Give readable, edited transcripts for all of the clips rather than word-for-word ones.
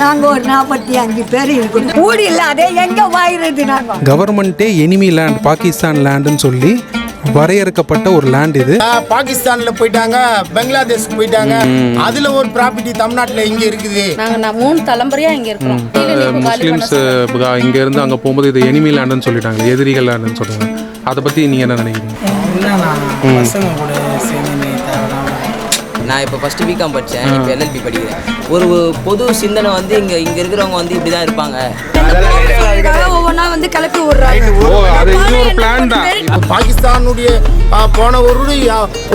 நாங்கள் ஒரு 45 பேர் இருக்கோம். ஊடி இல்லாத எங்கே வாயிறது நாங்கள். கவர்மெண்ட்டே எனிமி லேண்ட் பாகிஸ்தான் லேண்டுன்னு சொல்லி வரையறுக்கப்பட்ட ஒரு லேண்ட் இது. பாகிஸ்தான்ல போயிட்டாங்க, பங்களாதேஷ் போயிட்டாங்க. அதுல ஒரு ப்ராப்பர்ட்டி தமிழ்நாட்டில் இங்க இருக்குது. நாங்க 3 தலைமுறையா இங்க இருக்கோம். முஸ்லிம்ஸ் இங்க இருந்து அங்க போகும்போது இது எனிமி லேண்டுன்னு சொல்லிட்டாங்க, எதிரிகள் லேண்டுன்னு சொல்றாங்க. அதை பத்தி நீங்க என்ன நினைக்கிறீங்க? நான் இப்போ ஃபஸ்ட்டு பிகாம் படித்தேன், இப்போ எல்எல்பி படிக்கிறேன். ஒரு பொது சிந்தனை வந்து இங்கே இருக்கிறவங்க வந்து இப்படி தான் இருப்பாங்க. ஒவ்வொன்றா வந்து கிளப்பி விடுறாங்க. பாகிஸ்தானுடைய போன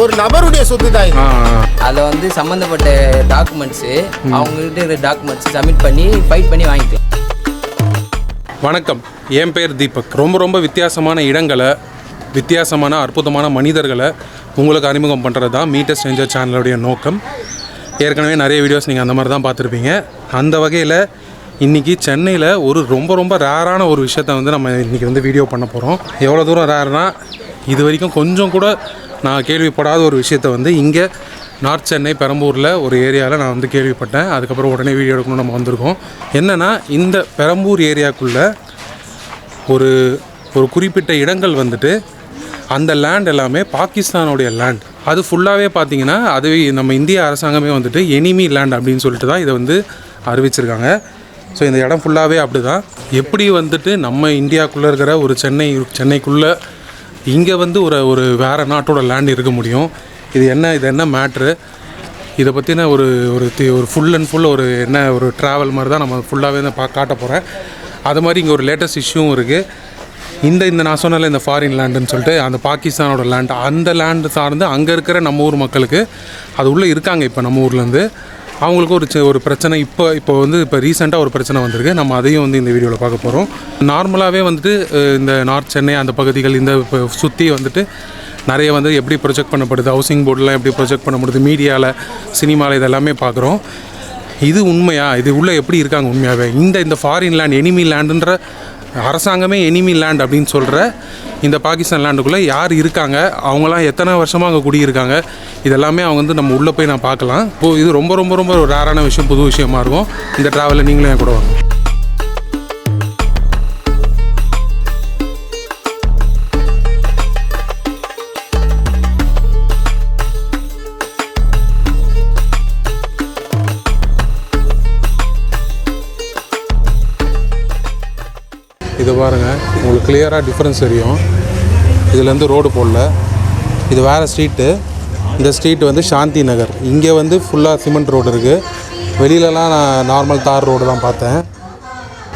ஒரு நபருடைய சொத்து தான். அதில் வந்து சம்மந்தப்பட்ட டாக்குமெண்ட்ஸு அவங்ககிட்ட இருக்கிற டாக்குமெண்ட்ஸ் சப்மிட் பண்ணி ஃபைட் பண்ணி வாங்கிக்கலாம். வணக்கம், என் பேர் தீபக். ரொம்ப வித்தியாசமான இடங்களை, வித்தியாசமான அற்புதமான மனிதர்களை உங்களுக்கு அறிமுகம் பண்ணுறது தான் மீட் எ ஸ்ட்ரேஞ்சர் சேனலுடைய நோக்கம். ஏற்கனவே நிறைய வீடியோஸ் நீங்கள் அந்த மாதிரி தான் பார்த்துருப்பீங்க. அந்த வகையில் இன்றைக்கி சென்னையில் ஒரு ரொம்ப ரேரான ஒரு விஷயத்தை வந்து நம்ம இன்றைக்கி வந்து வீடியோ பண்ண போகிறோம். எவ்வளோ தூரம் ரேர்னா, இது வரைக்கும் கொஞ்சம் கூட நான் கேள்விப்படாத ஒரு விஷயத்தை வந்து இங்கே நார்த் சென்னை பெரம்பூரில் ஒரு ஏரியாவில் நான் வந்து கேள்விப்பட்டேன். அதுக்கப்புறம் உடனே வீடியோ எடுக்கணும் நம்ம வந்திருக்கோம். என்னென்னா, இந்த பெரம்பூர் ஏரியாக்குள்ளே ஒரு குறிப்பிட்ட இடங்கள் வந்துட்டு அந்த லேண்ட் எல்லாமே பாகிஸ்தானுடைய லேண்ட். அது ஃபுல்லாகவே பார்த்திங்கன்னா அதுவே நம்ம இந்திய அரசாங்கமே வந்துட்டு எனிமி லேண்ட் அப்படின்னு சொல்லிட்டு தான் இதை வந்து அறிவிச்சிருக்காங்க. ஸோ இந்த இடம் ஃபுல்லாகவே அப்படி தான். எப்படி வந்துட்டு நம்ம இந்தியாவுக்குள்ளே இருக்கிற ஒரு சென்னைக்குள்ளே இங்கே வந்து ஒரு வேறு நாட்டோட லேண்ட் இருக்க முடியும்? இது என்ன மேட்ரு? இதை பற்றின ஒரு ஃபுல் அண்ட் ஃபுல் ஒரு ட்ராவல் மாதிரி தான் நம்ம ஃபுல்லாகவே காட்ட போகிறேன். அது மாதிரி இங்கே ஒரு லேட்டஸ்ட் இஷ்யூவும் இருக்குது. இந்த நான் சொன்னல இந்த ஃபாரின் லேண்டுன்னு சொல்லிட்டு அந்த பாகிஸ்தானோட லேண்ட், அந்த லேண்டு சார்ந்து அங்கே இருக்கிற நம்ம ஊர் மக்களுக்கு அது உள்ளே இருக்காங்க. இப்போ நம்ம ஊர்லேருந்து அவங்களுக்கு ஒரு பிரச்சனை இப்போ ரீசெண்டாக ஒரு பிரச்சனை வந்திருக்கு. நம்ம அதையும் வந்து இந்த வீடியோவில் பார்க்க போகிறோம். நார்மலாகவே வந்துட்டு இந்த நார்த் சென்னை அந்த பகுதிகள் இந்த சுற்றி வந்துட்டு நிறைய வந்து எப்படி ப்ரொஜெக்ட் பண்ணப்படுது, ஹவுசிங் போர்டெலாம் எப்படி ப்ரொஜெக்ட் பண்ணப்படுது, மீடியாவில், சினிமாவில் இதெல்லாமே பார்க்குறோம். இது உண்மையா? இது உள்ளே எப்படி இருக்காங்க உண்மையாகவே? இந்த ஃபாரின் லேண்ட், எனிமி லேண்டுன்ற அரசாங்கமே எனிமி லேண்ட் அப்படின்னு சொல்கிற இந்த பாகிஸ்தான் லேண்டுக்குள்ளே யார் இருக்காங்க, அவங்களாம் எத்தனை வருஷமாக அங்கே குடியிருக்காங்க, இதெல்லாமே அவங்க வந்து நம்ம உள்ளே போய் நான் பார்க்கலாம். இப்போது இது ரொம்ப ஒரு ரேரான விஷயம், புது விஷயமா இருக்கும். இந்த ட்ராவலில் நீங்களே கூட வாங்க. இது பாருங்கள், உங்களுக்கு கிளியராக டிஃப்ரென்ஸ் தெரியும். இதுலேருந்து ரோடு போடல, இது வேறு ஸ்ட்ரீட்டு. இந்த ஸ்ட்ரீட் வந்து சாந்தி நகர். இங்கே வந்து ஃபுல்லாக சிமெண்ட் ரோடு இருக்குது. வெளியிலலாம் நான் நார்மல் தார் ரோடு தான் பார்த்தேன்.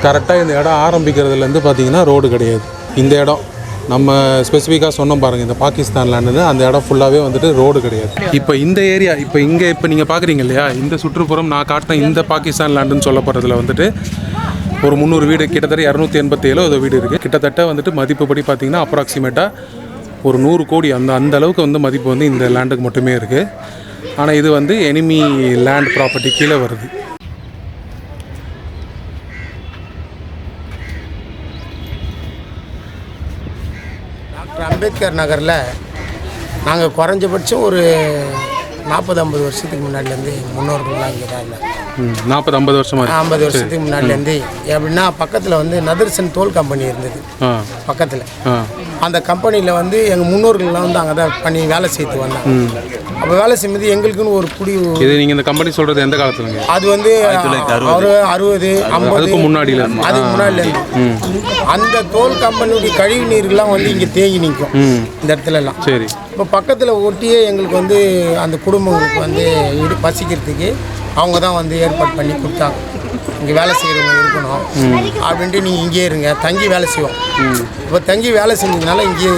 கரெக்டாக இந்த இடம் ஆரம்பிக்கிறதுலேருந்து பார்த்தீங்கன்னா ரோடு கிடையாது. இந்த இடம் நம்ம ஸ்பெசிஃபிக்காக சொன்னோம் பாருங்கள், இந்த பாகிஸ்தான் லேண்டுன்னு, அந்த இடம் ஃபுல்லாகவே வந்துட்டு ரோடு கிடையாது. இப்போ இந்த ஏரியா இப்போ நீங்கள் பார்க்குறீங்க இல்லையா, இந்த சுற்றுப்புறம் நான் காட்டின இந்த பாகிஸ்தான் லேண்டுன்னு சொல்லப்படுறதுல வந்துட்டு ஒரு 300 வீடு, கிட்டத்தட்ட 287 வீடு இருக்குது. கிட்டத்தட்ட வந்துட்டு மதிப்புப்படி பார்த்திங்கன்னா அப்ராக்சிமேட்டாக ஒரு 100 கோடி அந்த அளவுக்கு வந்து மதிப்பு வந்து இந்த லேண்டுக்கு மட்டுமே இருக்குது. ஆனால் இது வந்து எனிமி லேண்ட் ப்ராப்பர்ட்டி கீழே வருது. டாக்டர் அம்பேத்கர் நகரில் நாங்கள் குறைஞ்சபட்சம் ஒரு 40-50 வருஷத்துக்கு முன்னாடிலேருந்து முன்னோர்கள்லாம் இங்கே தான் இல்லை. 40-50 வருஷமா 50 வருஷத்துக்கு முன்னாடிலேருந்து எப்படின்னா, பக்கத்தில் வந்து நதர்சன் தோல் கம்பெனி இருந்தது பக்கத்தில். அந்த கம்பெனியில் வந்து எங்கள் முன்னோர்கள்லாம் வந்து அங்கே தான் பண்ணி வேலை செய்து வந்தாங்க. அப்போ வேலை செய்யும்போது எங்களுக்குன்னு ஒரு குடி. இது நீங்கள் இந்த கம்பெனி சொல்கிறது எந்த காலத்துலங்க? அது வந்து ஒரு 60-50 முன்னாடியிலேருந்து, அதுக்கு முன்னாடிலேருந்து அந்த தோல் கம்பெனியுடைய கழிவு நீர்லாம் வந்து இங்கே தேங்கி நிற்கும் இந்த இடத்துலலாம். சரி. இப்போ பக்கத்தில் ஒட்டியே எங்களுக்கு வந்து அந்த குடும்பங்களுக்கு வந்து வசிக்கிறதுக்கு அவங்க தான் வந்து ஏற்பாடு பண்ணி கொடுத்தாங்க. இங்கே வேலை செய்கிறவங்க இருக்கணும் அப்படின்ட்டு நீங்கள் இங்கேயே இருங்க, தங்கி வேலை செய்வோம். இப்போ தங்கி வேலை செஞ்சதுனால இங்கேயே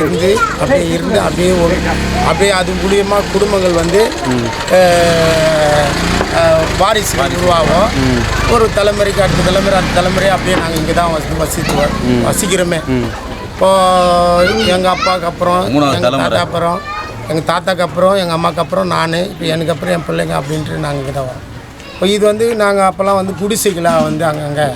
இருந்து அப்படியே அது மூலியமாக குடும்பங்கள் வந்து வாரிசுகள் உருவாகும். ஒரு தலைமுறைக்கு அடுத்த தலைமுறை அப்படியே நாங்கள் இங்கே தான் வசிக்கிறோமே. இப்போது எங்கள் அப்பாவுக்கு அப்புறம் எங்கள் தாத்தாக்கு அப்புறம் எங்கள் அம்மாவுக்கு அப்புறம் நான், இப்போ எனக்கு அப்புறம் என் பிள்ளைங்க அப்படின்ட்டு நாங்கள் இங்கே தான் வரோம். இப்போ இது வந்து நாங்கள் அப்போல்லாம் வந்து குடிசைகளாக வந்து அங்கங்கே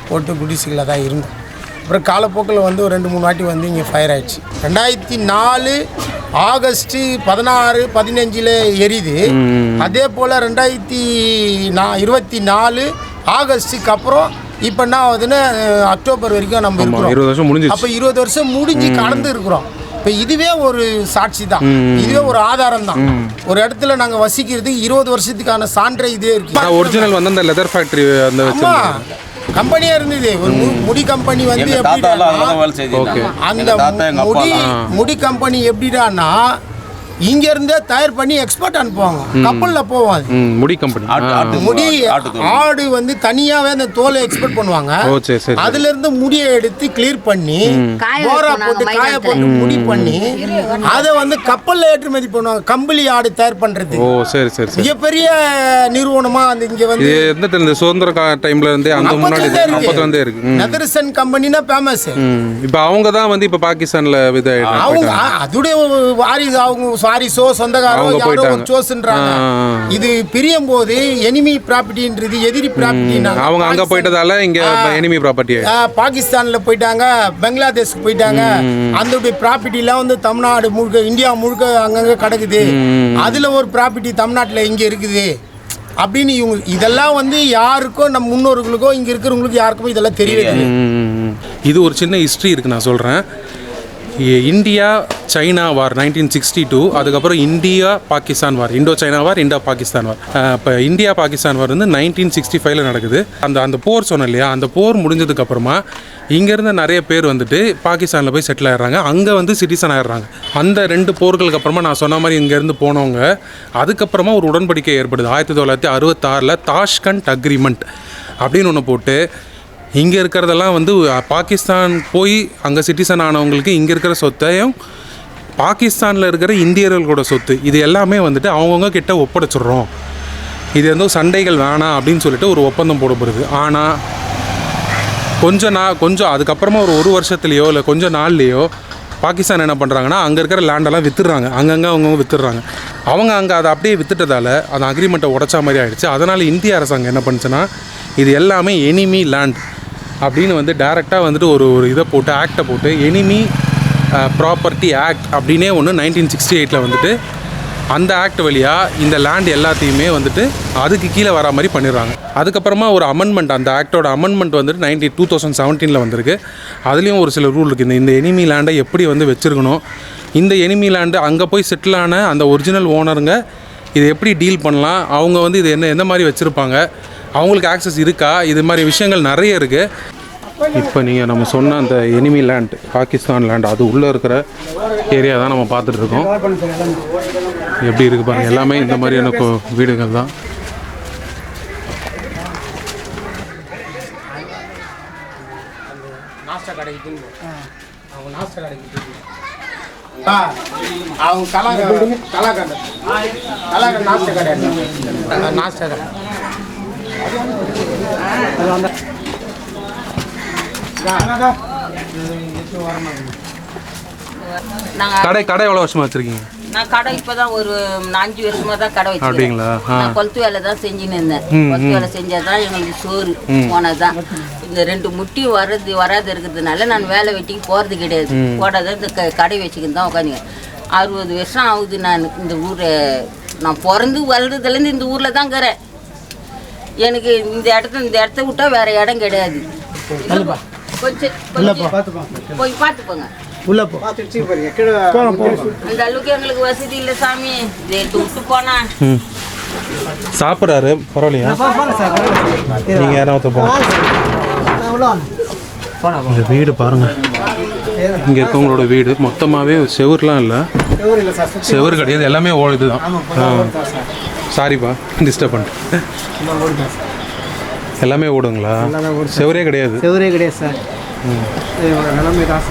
போட்டு குடிசைகளாக தான் இருந்தோம். அப்புறம் காலப்போக்கில் வந்து ஒரு 2-3 வாட்டி வந்து இங்கே ஃபயர் ஆகிடுச்சு. 2004 ஆகஸ்ட் 16-15 எரியுது. அதே போல் 2024 ஆகஸ்ட்டுக்கு அப்புறம் இப்போ என்ன ஆகுதுன்னு அக்டோபர் வரைக்கும் நம்ம இருக்கிறோம். 20 வருஷம் முடிஞ்சிருச்சு. அப்போ 20 வருஷம் முடிஞ்சு கடந்து இருக்கிறோம். இப்போ இதுவே ஒரு சாட்சி தான், இதுவே ஒரு ஆதாரம் தான். ஒரு இடத்துல நாங்கள் வசிக்கிறதுக்கு 20 வருஷத்துக்கான சான்றை இதே இருக்கு. ஒரிஜினல் வந்து அந்த லெதர் ஃபேக்டரி அந்த கம்பெனியா இருந்தது. ஒரு முடி கம்பெனி வந்து அந்த முடி கம்பெனி எப்படிடான்னா இங்க இருந்தே தயார் பண்ணி எக்ஸ்போர்ட் அனுப்புவாங்க, கப்பல்ல போவாங்க. முடி கம்பெனி முடி ஆடு வந்து தனியாவே அந்த தோலை எக்ஸ்போர்ட் பண்ணுவாங்க. அதுல இருந்து முடியை எடுத்து கிளியர் பண்ணி போரா போட்டு காய போட்டு முடி பண்ணி அதை வந்து கப்பல்ல ஏற்றுமதி பண்ணுவாங்க, கம்பளி ஆடு தயார் பண்றது. மிகப்பெரிய நிறுவனமா அந்த இங்க வந்து எந்த சுதந்திர டைம்ல இருந்து அந்த முன்னாடி இருக்கு. நெதர்சன் கம்பெனினா ஃபேமஸ். இப்போ அவங்க தான் வந்து இப்போ பாகிஸ்தான்ல அவங்க அதுடைய வாரிசு, அவங்க வாரிசோ சொந்தக்காரோ யாரோ ஒரு சோஸ்ன்றாங்க. இது பிரியும் போது எனிமி ப்ராப்பர்ட்டின்றது எதிரி ப்ராப்பர்ட்டி. அவங்க அங்க போயிட்டதால இங்க எனிமி ப்ராப்பர்ட்டி. பாகிஸ்தான்ல போயிட்டாங்க, பங்களாதேஷ்க்கு போயிட்டாங்க. அந்த ப்ராப்பர்ட்டிலாம் வந்து தமிழ்நாடு முழுக்க, இந்தியா முழுக்க அங்கங்க கிடக்குது. அதுல ஒரு ப்ராப்பர்ட்டி தமிழ்நாட்டில் இங்க இருக்குது அப்படின்னு இவங்க இதெல்லாம் வந்து யாருக்கோ நம்ம முன்னோர்களுக்கோ இங்க இருக்கிறவங்களுக்கு யாருக்குமே இதெல்லாம் தெரியவே. இது ஒரு சின்ன ஹிஸ்ட்ரி இருக்கு, நான் சொல்றேன். இந்தியா சைனா வார் 1962, அதுக்கப்புறம் India Pakistan war, Indo China war, Indo Pakistan war. இப்போ இந்தியா பாகிஸ்தான் வார் வந்து 1965 நடக்குது. அந்த போர் சொன்னேன் இல்லையா, அந்த போர் முடிஞ்சதுக்கப்புறமா இங்கேருந்து நிறைய பேர் வந்துட்டு பாகிஸ்தானில் போய் செட்டில் ஆகிடுறாங்க, அங்கே வந்து சிட்டிசன் ஆகிடுறாங்க. அந்த 2 போர்களுக்கு அப்புறமா நான் சொன்ன மாதிரி இங்கேருந்து போனவங்க அதுக்கப்புறமா ஒரு உடன்படிக்கை ஏற்படுது 1966 தாஷ்கண்ட் அக்ரிமெண்ட் அப்படின்னு ஒன்று போட்டு இங்கே இருக்கிறதெல்லாம் வந்து பாகிஸ்தான் போய் அங்கே சிட்டிசன் ஆனவங்களுக்கு இங்கே இருக்கிற சொத்தையும் பாகிஸ்தானில் இருக்கிற இந்தியர்களோட சொத்து இது எல்லாமே வந்துட்டு அவங்கவுங்க கிட்ட ஒப்படைச்சிடுறோம். இது வந்து சண்டைகள் வேணாம் அப்படின்னு சொல்லிட்டு ஒரு ஒப்பந்தம் போடப்படுது. ஆனால் கொஞ்சம் அதுக்கப்புறமா ஒரு வருஷத்துலேயோ இல்லை கொஞ்சம் நாள்லேயோ பாகிஸ்தான் என்ன பண்ணுறாங்கன்னா அங்கே இருக்கிற லேண்டெல்லாம் விற்றுடுறாங்க, அங்கங்கே அவங்கவுங்க விற்றுடுறாங்க. அவங்க அங்கே அதை அப்படியே விற்றுட்டதால் அந்த அக்ரிமெண்ட்டை உடைச்சா மாதிரி ஆகிடுச்சு. அதனால் இந்திய அரசாங்கம் என்ன பண்ணுச்சுன்னா இது எல்லாமே எனிமி லேண்ட் அப்படின்னு வந்து டைரெக்டாக வந்துட்டு ஒரு இதை போட்டு ஆக்டை போட்டு எனிமி ப்ராப்பர்ட்டி ஆக்ட் அப்படின்னே ஒன்று 1968 வந்துட்டு அந்த ஆக்ட் வழியாக இந்த லேண்ட் எல்லாத்தையுமே வந்துட்டு அதுக்கு கீழே வர மாதிரி பண்ணிடுறாங்க. அதுக்கப்புறமா ஒரு அமெண்ட்மெண்ட், அந்த ஆக்டோட அமெண்ட்மெண்ட் வந்துட்டு 2017 வந்திருக்கு. அதுலேயும் ஒரு சில ரூல் இருக்குது. இந்த எனிமி லேண்டை எப்படி வந்து வச்சுருக்கணும், இந்த எனிமி லேண்டு அங்கே போய் செட்டில் ஆன அந்த ஒரிஜினல் ஓனருங்க இதை எப்படி டீல் பண்ணலாம், அவங்க வந்து இது எந்த மாதிரி வச்சுருப்பாங்க, அவங்களுக்கு ஆக்சஸ் இருக்கா, இது மாதிரி விஷயங்கள் நிறைய இருக்குது. இப்போ நீங்கள் நம்ம சொன்ன அந்த எனிமி லேண்ட், பாகிஸ்தான் லேண்ட், அது உள்ளே இருக்கிற ஏரியா தான் நம்ம பார்த்துட்ருக்கோம். எப்படி இருக்குது பாருங்கள், எல்லாமே இந்த மாதிரியான வீடுகள் தான். அவங்க கலாகண்ட நாஸ்டா கடை, நாஸ்டா கடை கடை எவ்வளோ வருஷமா வச்சிருக்கீங்க? நான் கடை இப்போதான் ஒரு 5 வருஷமா தான் கடை வச்சிருக்கேன். அப்படிங்களா? நான் கொளுத்து வேலை தான் செஞ்சுன்னு இருந்தேன். கொளுத்து வேலை செஞ்சாதான் எங்களுக்கு சோறு போனதான். இந்த 2 முட்டி வராது இருக்கிறதுனால நான் வேலை வெட்டிக்கு போகிறது கிடையாது. போடாத இந்த கடை வச்சுக்கின்னு தான் உட்காந்துங்க. 60 வருஷம் ஆகுது நான் இந்த ஊரை, நான் பிறந்து வளர்றதுலேருந்து இந்த ஊரில் தான் இருக்கிறேன். எனக்கு இந்த இடத்த விட்டா வேற இடம் கிடையாது. கொஞ்சம் போய் பார்த்துப்போங்க. அந்த அளவுக்கு எங்களுக்கு வசதி இல்லை சாமி, விட்டு போனா. சாப்பிட்றாரு, பரவாயில்லையா? நீங்கள் யாராவது போங்க. இந்த வீடு பாருங்க, இங்கே இருக்கவங்களோட வீடு மொத்தமாகவே செவர்லாம் இல்லை, செவர் கிடையாது, எல்லாமே ஓடுது தான். சாரிப்பா டிஸ்டர்ப் பண்ணிட்டு. எல்லாமே ஓடுங்களா? செவரே கிடையாது? செவரே கிடையாது சார். நிலைமை தான்.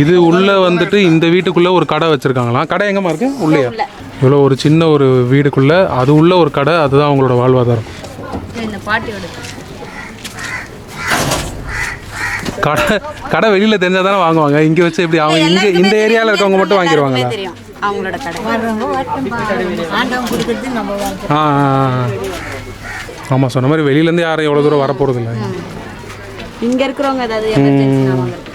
இது உள்ள வந்துட்டு இந்த வீட்டுக்குள்ள ஒரு கடை வச்சிருக்காங்களாம். கடை எங்கம்மா இருக்கு? உள்ளே இவ்வளோ ஒரு சின்ன ஒரு வீடுக்குள்ள அது உள்ள ஒரு கடை, அதுதான் அவங்களோட வாழ்வாதாரம். கடை வெளியில தெரிஞ்சா தானே வாங்குவாங்க, இங்க வச்சு எப்படி அவங்க இங்க இந்த ஏரியாவில் இருக்கவங்க மட்டும் வாங்கிடுவாங்களா? அவங்களோட கடை. ஆமாம், சொன்ன மாதிரி வெளியிலேருந்து யாரும் எவ்வளோ தூரம் வரப்போகிறது இல்லை. இங்கே இருக்கிறவங்க ஏதாவது எமர்ஜென்சினா வாங்குறது.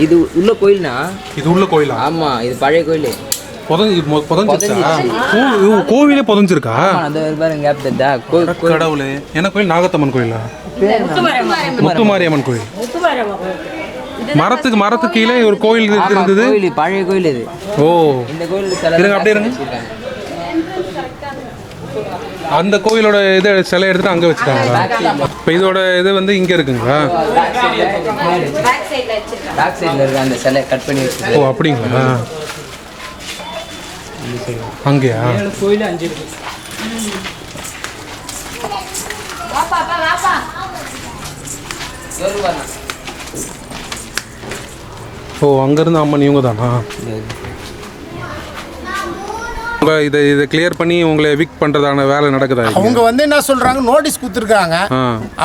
இது உள்ள கோயில்னா? இது உள்ள கோயிலா? ஆமாம், இது பழைய கோயில். புதஞ்சிருச்சா? கோவிலே புதஞ்சிருக்கா? அந்த பாருங்க கேப் தட்டா கடவுளே. என்ன கோயில்? நாகத்தம்மன் கோயிலா? முத்துமாரியம்மன் கோயில். மரத்துக்கு கீழே ஒரு கோயில் இருந்தது. பழைய கோயில் இது. ஓ, இந்த கோயில் இருங்க அப்படியே இருங்க. அந்த கோயிலோட இது சிலை எடுத்துட்டு அங்கே வச்சுட்டாங்களா? இப்போ இதோட இது வந்து இங்கே இருக்குங்களா? பேக் சைடில் இருக்க அந்த சிலை கட் பண்ணி வச்சு. ஓ அப்படிங்களா? அங்கேயா? கோயில் 5 இருக்கு. ஓ, அங்கேருந்து அம்மன் இவங்க தானா? இதை கிளியர் பண்ணி உங்களை எவிக்ட் பண்ணுறதான வேலை நடக்குதா? அவங்க வந்து என்ன சொல்கிறாங்க, நோட்டீஸ் கொடுத்துருக்காங்க.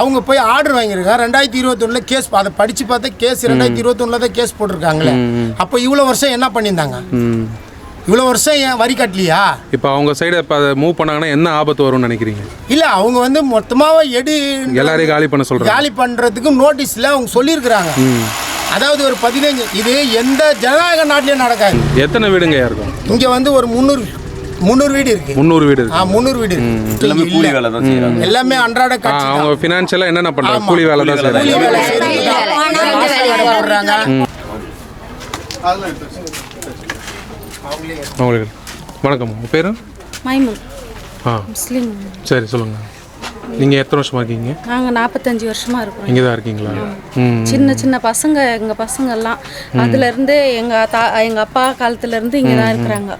அவங்க போய் ஆர்டர் வாங்கியிருக்காங்க. 2021 கேஸ், அதை படித்து பார்த்தா கேஸ் 2021 தான் கேஸ் போட்டிருக்காங்களே. அப்போ இவ்வளோ வருஷம் என்ன பண்ணியிருந்தாங்க? இவ்வளோ வருஷம் ஏன் வரி கட்டலையா? இப்போ அவங்க சைடு இப்போ அதை மூவ் பண்ணாங்கன்னா என்ன ஆபத்து வரும்னு நினைக்கிறீங்க? இல்லை, அவங்க வந்து மொத்தமாக எல்லாரையும் காலி பண்ண சொல்கிறாங்க. காலி பண்ணுறதுக்கு நோட்டீஸில் அவங்க சொல்லியிருக்கிறாங்க. அதாவது ஒரு 15, இது எந்த ஜனநாயக நாட்டிலையும் நடக்காது. எத்தனை வீடுங்க இருக்கும் இங்கே வந்து ஒரு 300 வீடு இருக்கு. 300 வீடு இருக்கு. 300 வீடு இருக்கு. எல்லாமே கூலி வேலை தான் செய்றாங்க. எல்லாமே அன்றாட காட்சி. அவங்க ஃபினான்ஷியலா என்னென்ன பண்றாங்க? கூலி வேலை தான் செய்றாங்க. கூலி வேலை செய்றாங்க. அவங்களுக்கு வணக்கம். உங்க பேரு? மைமூன். முஸ்லீம். சரி, சொல்லுங்க. நீங்க எத்தனை வருஷமா இருக்கீங்க? நாங்கள் 45 வருஷமா இருக்கோம். இங்கே தான் இருக்கீங்களா? சின்ன பசங்க, எங்கள் பசங்கள்லாம் அதுலேருந்து எங்கள் அப்பா காலத்துலேருந்து இங்கே தான் இருக்கிறாங்க.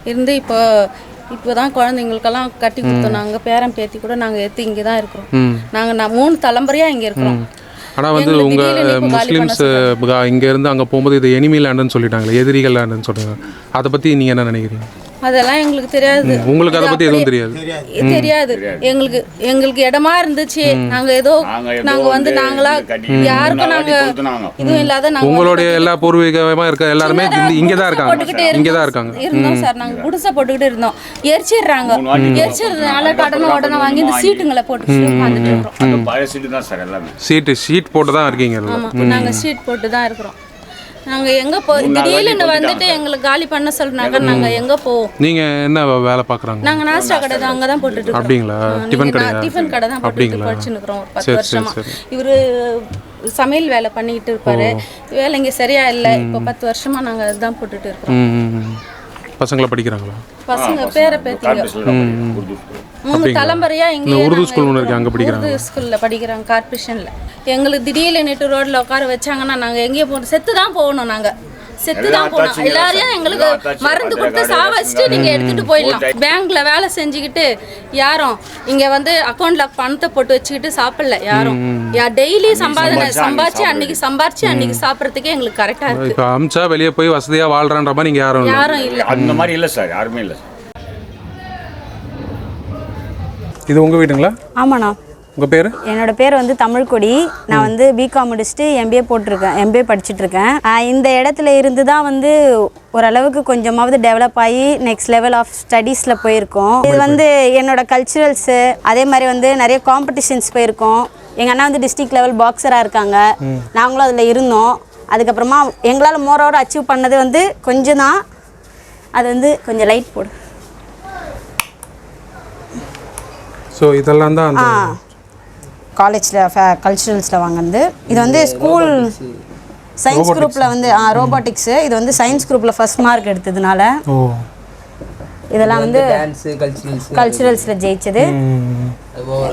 இருந்து இப்போ தான் குழந்தைங்களுக்கெல்லாம் கட்டி கொடுத்தோம். நாங்கள் பேரன் பேத்தி கூட நாங்கள் எடுத்து இங்கே தான் இருக்கிறோம். நாங்கள் 3 தலைமுறையாக இங்கே இருக்கிறோம். ஆனால் வந்து உங்கள் முஸ்லீம்ஸ் இங்கேருந்து அங்கே போகும்போது இது எனிமி லேண்டுன்னு சொல்லிட்டாங்களே, எதிரிகள் லேண்டுன்னு சொல்கிறாங்க. அதை பற்றி நீங்கள் என்ன நினைக்கிறீங்க? அதெல்லாம் எங்களுக்கு தெரியாது. உங்களுக்கு அதை பற்றி எதுவும் தெரியாது? தெரியாது. எங்களுக்கு இடமா இருந்துச்சு. நாங்க வந்து நாங்களா யாருக்கும் நாங்க இதுவும் இல்லாத உங்களுடைய எல்லா பூர்வீகமா இருக்க எல்லாருமே இங்கே தான் இருக்காங்க. இருந்தோம் சார். நாங்க குடிசை போட்டுக்கிட்டு இருந்தோம். எரிச்சிடுறதுனால உடனே வாங்கி இந்த சீட்டுங்களை போட்டு உட்காந்துட்டு இருக்கோம். ஷீட் போட்டு தான் இருக்கீங்க? ஆமா, நாங்க ஷீட் போட்டு தான் இருக்கிறோம். நாங்கள் எங்கே திடீர்னு வந்துட்டு எங்களுக்கு காலி பண்ண சொல்றாங்க. நாங்கள் எங்கே போவோம்? நீங்கள் என்ன வேலை பார்க்குறாங்க? நாங்கள் நாஸ்டா கடை தான் அங்கே தான் போட்டுட்டு இருக்கோம். அப்படிங்களா? டிஃபன் கடை தான் போட்டு படிச்சுன்னு இருக்கிறோம். ஒரு 10 வருஷமா. இவர் சமையல் வேலை பண்ணிக்கிட்டு இருப்பாரு. வேலை இங்கே சரியா இல்லை. இப்போ 10 வருஷமா நாங்கள் அதுதான் போட்டுட்டு இருக்கோம். பசங்களை படிக்கிறாங்களா? பசங்க பேர பேத்திங்க 3 தலைமுறையா இங்கே உருது ஸ்கூல் ஒன்று இருக்கு, அங்கே படிக்கிறாங்க. உருது ஸ்கூலில் படிக்கிறாங்க, கார்பரேஷனில். எங்களுக்கு திடீர்னு நேற்று ரோட்டில் உட்கார வச்சாங்கன்னா நாங்கள் எங்கேயே போகணும்? செத்து தான் போகணும். நாங்கள் செத்து தான் போகணும். எல்லாரையும் எங்களுக்கு மருந்து கொடுத்து சாவச்சிட்டு நீங்கள் எடுத்துகிட்டு போயிடலாம். பேங்க்கில் வேலை செஞ்சுக்கிட்டு யாரும் இங்கே வந்து அக்கௌண்ட்டில் பணத்தை போட்டு வச்சுக்கிட்டு சாப்பிடல யாரும். டெய்லி சம்பாதிச்சு அன்னைக்கு சாப்பிட்றதுக்கே எங்களுக்கு கரெக்டாக இருக்குது. இப்போ அமிச்சா வெளியே போய் வசதியாக வாழ்றான்ற மாதிரி நீங்கள் யாரும் இல்லை. அந்த மாதிரி இல்லை சார், யாருமே இல்லை. இது உங்கள் வீடுங்களா? ஆமாண்ணா. உங்கள் பேர்? என்னோட பேர் வந்து தமிழ்கொடி. நான் வந்து பிகாம் முடிச்சுட்டு எம்பிஏ படிச்சுட்ருக்கேன். இந்த இடத்துல இருந்து தான் வந்து ஓரளவுக்கு கொஞ்சமாவது டெவலப் ஆகி நெக்ஸ்ட் லெவல் ஆஃப் ஸ்டடீஸில் போயிருக்கோம். இது வந்து என்னோட கல்ச்சுரல்ஸு, அதே மாதிரி வந்து நிறைய காம்படிஷன்ஸ் போயிருக்கோம். எங்கள் அண்ணா வந்து டிஸ்ட்ரிக்ட் லெவல் பாக்ஸராக இருக்காங்க. நாங்களும் அதில் இருந்தோம். அதுக்கப்புறமா எங்களால் மோரோவர் அச்சீவ் பண்ணது வந்து கொஞ்சம் தான். அது வந்து கொஞ்சம் லைட் போடு. ஸோ இதெல்லாம் தான் காலேஜில் கல்ச்சுரல்ஸில் வாங்கினது. இது வந்து ஸ்கூல் சயின்ஸ் குரூப்பில் வந்து ரோபோட்டிக்ஸு. இது வந்து சயின்ஸ் குரூப்பில் ஃபர்ஸ்ட் மார்க் எடுத்ததுனால இதெல்லாம் வந்து கல்ச்சுரல்ஸில் ஜெயிச்சது.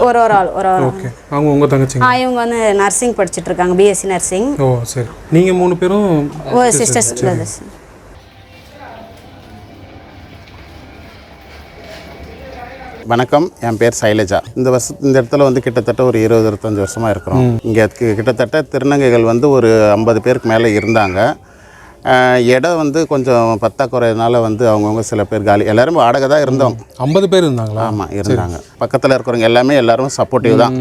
ஒரு ஆள். ஓகே. அவங்க உங்கள் தங்கச்சி? இவங்க வந்து நர்சிங் படிச்சுட்டு இருக்காங்க, பிஎஸ்சி நர்சிங். ஓ சரி. நீங்கள் 3 பேரும் சிஸ்டர்ஸ் பிரதர்ஸ். வணக்கம், என் பேர் சைலஜா. இந்த இடத்துல வந்து கிட்டத்தட்ட ஒரு 20-25 வருஷமாக இருக்கிறோம். இங்கே கிட்டத்தட்ட திருநங்கைகள் வந்து ஒரு 50 பேருக்கு மேலே இருந்தாங்க. இடம் வந்து கொஞ்சம் பத்தாக்குறையினால வந்து அவங்கவுங்க சில பேர் காலி, எல்லாரும் வாடகை தான் இருந்தோம். 50 பேர் இருந்தாங்களா? ஆமாம் இருந்தாங்க. பக்கத்தில் இருக்கிறவங்க எல்லாரும் சப்போர்ட்டிவ் தான்,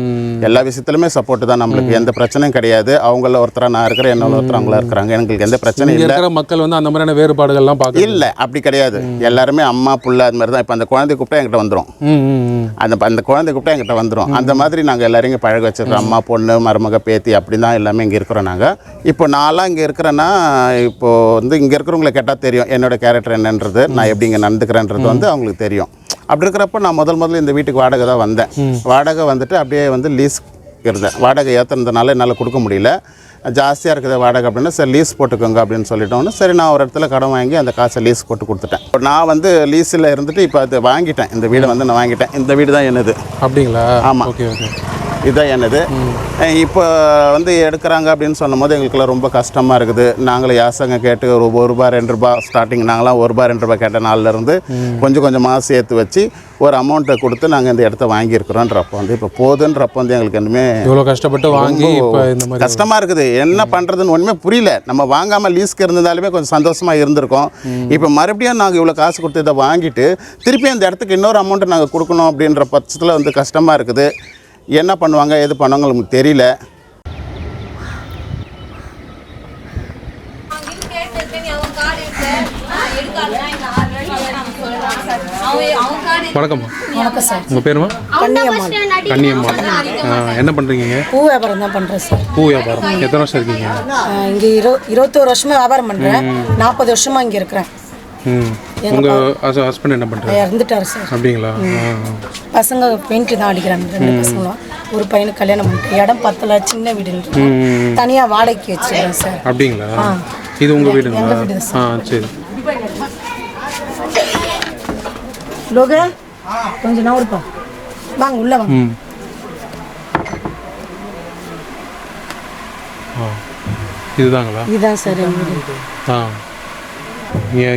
எல்லா விஷயத்துலையுமே சப்போர்ட்டு தான். நம்மளுக்கு எந்த பிரச்சனையும் கிடையாது. அவங்கள ஒருத்தராக நான் இருக்கிறேன், என்னோட ஒருத்தர் அவங்களா இருக்கிறாங்க. எங்களுக்கு எந்த பிரச்சனையும் இல்லை. மக்கள் வந்து அந்த மாதிரியான வேறுபாடுகள்லாம் பார்க்க இல்லை, அப்படி கிடையாது. எல்லாருமே அம்மா புள்ள அது மாதிரி தான். இப்போ அந்த குழந்தை கூப்பிட்டா என்கிட்ட வந்துடும், அந்த குழந்தை கூப்பிட்டா என்கிட்ட வந்துடும். அந்த மாதிரி நாங்கள் எல்லாரையும் பழக வச்சுருக்கோம். அம்மா பொண்ணு மருமக பேத்தி அப்படி தான் எல்லாமே இங்கே இருக்கிறோம் நாங்கள். இப்போ நான்லாம் இங்கே இருக்கிறேன்னா இப்போது வந்து இங்கே இருக்கிறவங்களை கேட்டால் தெரியும் என்னோடய கேரக்டர் என்னன்றது, நான் எப்படி இங்கே நடந்துக்கிறேன்றது வந்து அவங்களுக்கு தெரியும். அப்படி இருக்கிறப்ப நான் முதல்ல இந்த வீட்டுக்கு வாடகை தான் வந்தேன். வாடகை வந்துட்டு அப்படியே வந்து லீஸ் இருந்தேன். வாடகை ஏற்றுனதுனால என்னால் கொடுக்க முடியல, ஜாஸ்தியாக இருக்குது வாடகை அப்படின்னா சரி லீஸ் போட்டுக்கோங்க அப்படின்னு சொல்லிட்டோன்னு சரி நான் ஒரு இடத்துல கடன் வாங்கி அந்த காசை லீஸ் போட்டு கொடுத்துட்டேன். நான் வந்து லீஸில் இருந்துட்டு இப்போ அது வாங்கிட்டேன். இந்த வீடை வந்து நான் வாங்கிட்டேன். இந்த வீடு தான் என்னது. அப்படிங்களா? ஆமாம், ஓகே ஓகே. இதுதான் என்னது. இப்போ வந்து எடுக்கிறாங்க அப்படின்னு சொல்லும் போது எங்களுக்குலாம் ரொம்ப கஷ்டமாக இருக்குது. நாங்களும் யாசங்க கேட்டு ஒரு ரூபா 2 ரூபா ஸ்டார்டிங், நாங்களாம் ரூபா 2 ரூபா கேட்ட நாள்லேருந்து கொஞ்சம் கொஞ்சமாக சேர்த்து வச்சு ஒரு அமௌண்ட்டை கொடுத்து நாங்கள் இந்த இடத்த வாங்கியிருக்கிறோன்றப்போ வந்து இப்போ போதுன்றப்போ வந்து எங்களுக்கு இன்னுமே இவ்வளோ கஷ்டப்பட்டு வாங்கி இப்போ இந்த மாதிரி கஷ்டமாக இருக்குது. என்ன பண்ணுறதுன்னு ஒன்றுமே புரியல. நம்ம வாங்காமல் லீஸ்க்கு இருந்ததாலுமே கொஞ்சம் சந்தோஷமாக இருந்திருக்கோம். இப்போ மறுபடியும் நாங்கள் இவ்வளோ காசு கொடுத்து இதை வாங்கிட்டு திருப்பி அந்த இடத்துக்கு இன்னொரு அமௌண்ட்டு நாங்கள் கொடுக்கணும் அப்படின்ற பட்சத்தில் வந்து கஷ்டமாக இருக்குது. என்ன பண்ணுவாங்க எது பண்ணுவாங்க நமக்கு தெரியல. வணக்கம்மா. வணக்கம் சார். உங்கள் பேருமா? கன்னியம்மாள். கன்னியம்மாள். என்ன பண்ணுறீங்க? பூ வியாபாரம் தான் பண்ணுறேன் சார். பூ வியாபாரம் எத்தனை வருஷம் இருக்கீங்க? இங்கே 21 வருஷமாக வியாபாரம் பண்ணுறேன். 40 வருஷமாக இங்கே இருக்கிறேன். உங்கள் ஹஸ்பண்ட் என்ன பண்ணுறாரு? இறந்துட்டார் சார். அப்படிங்களா? பசங்க பெயிண்ட் தான் அடிக்கிறாங்க, 2 பசங்களும். ஒரு பையனுக்கு கல்யாணம் பண்ணிட்டு இடம் பத்தல, சின்ன வீடு தனியாக வாடகைக்கு வச்சுருக்கேன் சார். அப்படிங்களா? இது உங்கள் வீடுங்களா? சரி. லோக கொஞ்சம் நான் இருப்போம் வாங்க உள்ள வாங்க. இதுதாங்களா? இதுதான் சார் எங்கள் வீடு.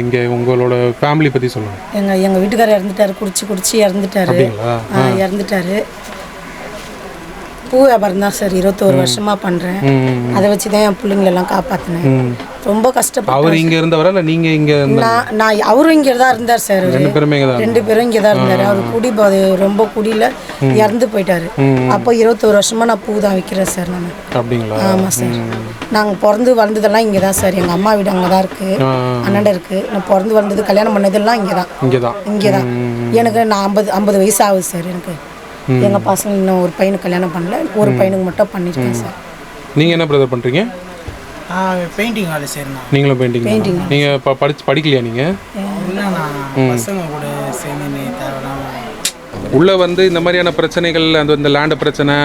இங்கே உங்களோட ஃபேமிலி பற்றி சொல்லுங்கள். எங்கள் வீட்டுக்காரர் இறந்துட்டாரு, குடிச்சு இறந்துட்டாரு. இறந்துட்டாரு. பூ வியாபாரம் தான் சார் 21 வருஷமாக பண்ணுறேன். அதை வச்சு தான் என் பிள்ளைங்களெல்லாம் காப்பாற்றினேன். ரொம்ப கஷ்டப்பட்டேன். அவர் இங்கே இருந்தவரா இல்லை நீங்கள் இங்கே? நான் அவரும் இங்கே தான் இருந்தார் சார். 2 பேரும் இங்கே தான் இருந்தார். அவர் ரொம்ப குடியில் இறந்து போயிட்டாரு. அப்போ 21 வருஷமாக நான் பூ தான் விற்கிறேன் சார் நான். அப்படிங்களா? ஆமாம் சார். நாங்கள் பிறந்து வளர்ந்ததெல்லாம் இங்கே தான் சார். எங்கள் அம்மா வீடு அங்கே தான் இருக்குது, அண்ணன் இருக்குது. நான் பிறந்து வளர்ந்தது கல்யாணம் பண்ணதெல்லாம் இங்கே தான். எனக்கு நான் 50 வயசு ஆகுது சார். எனக்கு எங்கள் பசங்க இன்னும் ஒரு பையனுக்கு கல்யாணம் பண்ணல, ஒரு பையனுக்கு மட்டும் பண்ணியிருக்கேன் சார். நீங்கள் என்ன பிரதர் பண்ணுறீங்க? பெயிண்டிங் வேலை செய்யணும். நீங்களும் பெயிண்டிங்? நீங்கள் இப்போ படிக்கலையா நீங்கள்? பசங்க கூட சேர்ந்து உள்ளே வந்து இந்த மாதிரியான பிரச்சனைகள், அந்த லேண்டு பிரச்சனை,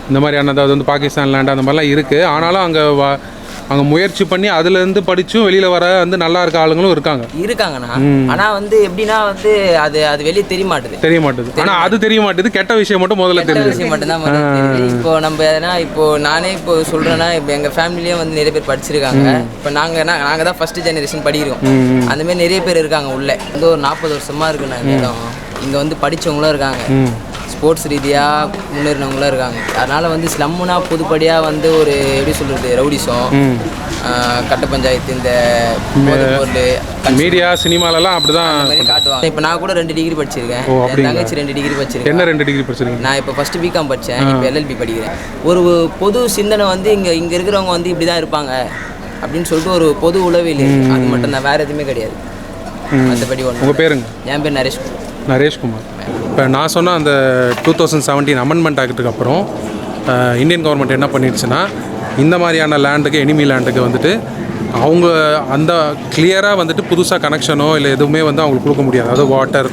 இந்த மாதிரியான அதாவது வந்து பாகிஸ்தான் லேண்டு அந்த மாதிரிலாம் இருக்குது. ஆனாலும் அங்கே முயற்சி பண்ணி அதுலேருந்து படித்தும் வெளியில் வர வந்து நல்லா இருக்க ஆளுங்களும் இருக்காங்கண்ணா. ஆனால் வந்து எப்படின்னா வந்து அது வெளியே தெரிய மாட்டுது. ஆனால் அது தெரிய மாட்டுது. கெட்ட விஷயம் மட்டும் முதல்ல தெரியும். விஷயம் மட்டும்தான். இப்போ நம்ம எதனா இப்போ நானே இப்போ சொல்கிறேன்னா, இப்போ எங்கள் ஃபேமிலியே வந்து நிறைய பேர் படிச்சிருக்காங்க. இப்போ நாங்கள் தான் ஃபஸ்ட்டு ஜெனரேஷன் படிக்கிறோம். அந்தமாரி நிறைய பேர் இருக்காங்க உள்ளே. வந்து ஒரு 40 வருஷமாக இருக்குண்ணா இந்த இடம். இங்கே வந்து படித்தவங்களும் இருக்காங்க, ஸ்போர்ட்ஸ் ரீதியாக முன்னேறினவங்களும் இருக்காங்க. அதனால் வந்து ஸ்லம்முனா பொதுப்படியாக வந்து ஒரு எப்படி சொல்கிறது, ரவுடிசம், கட்ட பஞ்சாயத்து, இந்த பொருள் மீடியா சினிமாலெல்லாம் அப்படி தான் காட்டுவாங்க. இப்போ நான் கூட 2 டிகிரி படிச்சிருக்கேன். தங்கச்சி 2 டிகிரி படிச்சிருக்கேன். என்ன 2 டிகிரி படிச்சிருக்கேன்? நான் இப்போ ஃபஸ்ட்டு பிகாம் படித்தேன், இப்போ LLB படிக்கிறேன். ஒரு பொது சிந்தனை வந்து இங்கே இருக்கிறவங்க வந்து இப்படி தான் இருப்பாங்க அப்படின்னு சொல்லிட்டு ஒரு பொது உளவியல் இருக்குது. அது மட்டும் தான், வேறு எதுவுமே கிடையாது. மற்றபடி ஒன்று. உங்கள் பேருங்க? என் பேர் நரேஷ்குமார். இப்போ நான் சொன்ன அந்த 2017 அமெண்ட்மெண்ட் ஆக்டுக்கு அப்புறம் இந்தியன் கவர்மெண்ட் என்ன பண்ணிடுச்சுன்னா, இந்த மாதிரியான லேண்டுக்கு, எனிமி லேண்டுக்கு வந்துட்டு அவங்க அந்த கிளியராக வந்துட்டு புதுசாக கனெக்ஷனோ இல்லை எதுவுமே வந்து அவங்களுக்கு கொடுக்க முடியாது. அதாவது வாட்டர்,